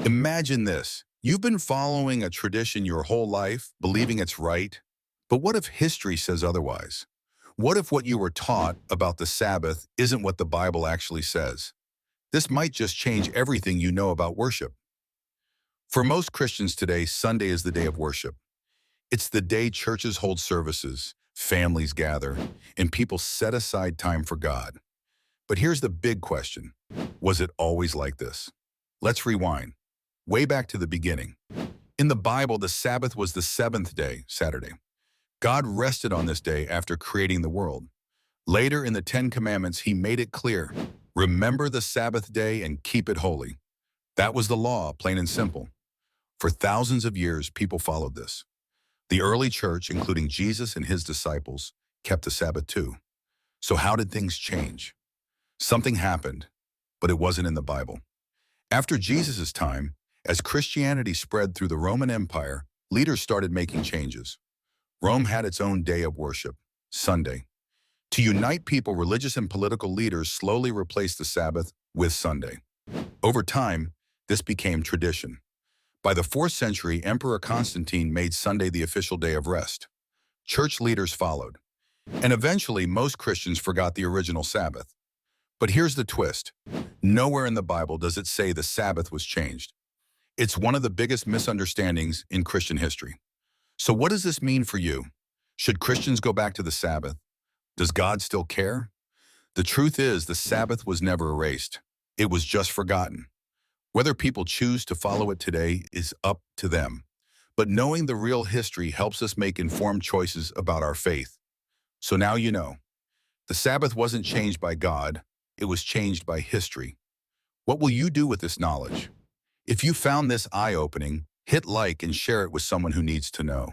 Imagine this. You've been following a tradition your whole life, believing it's right. But what if history says otherwise? What if what you were taught about the Sabbath isn't what the Bible actually says? This might just change everything you know about worship. For most Christians today, Sunday is the day of worship. It's the day churches hold services, families gather, and people set aside time for God. But here's the big question. Was it always like this? Let's rewind. Way back to the beginning. In the Bible, the Sabbath was the seventh day, Saturday. God rested on this day after creating the world. Later in the Ten Commandments, he made it clear, remember the Sabbath day and keep it holy. That was the law, plain and simple. For thousands of years, people followed this. The early church, including Jesus and his disciples, kept the Sabbath too. So how did things change? Something happened, but it wasn't in the Bible. After Jesus' time, as Christianity spread through the Roman Empire, leaders started making changes. Rome had its own day of worship, Sunday. To unite people, religious and political leaders slowly replaced the Sabbath with Sunday. Over time, this became tradition. By the 4th century, Emperor Constantine made Sunday the official day of rest. Church leaders followed. And eventually, most Christians forgot the original Sabbath. But here's the twist. Nowhere in the Bible does it say the Sabbath was changed. It's one of the biggest misunderstandings in Christian history. So what does this mean for you? Should Christians go back to the Sabbath? Does God still care? The truth is, the Sabbath was never erased. It was just forgotten. Whether people choose to follow it today is up to them. But knowing the real history helps us make informed choices about our faith. So now you know. The Sabbath wasn't changed by God. It was changed by history. What will you do with this knowledge? If you found this eye-opening, hit like and share it with someone who needs to know.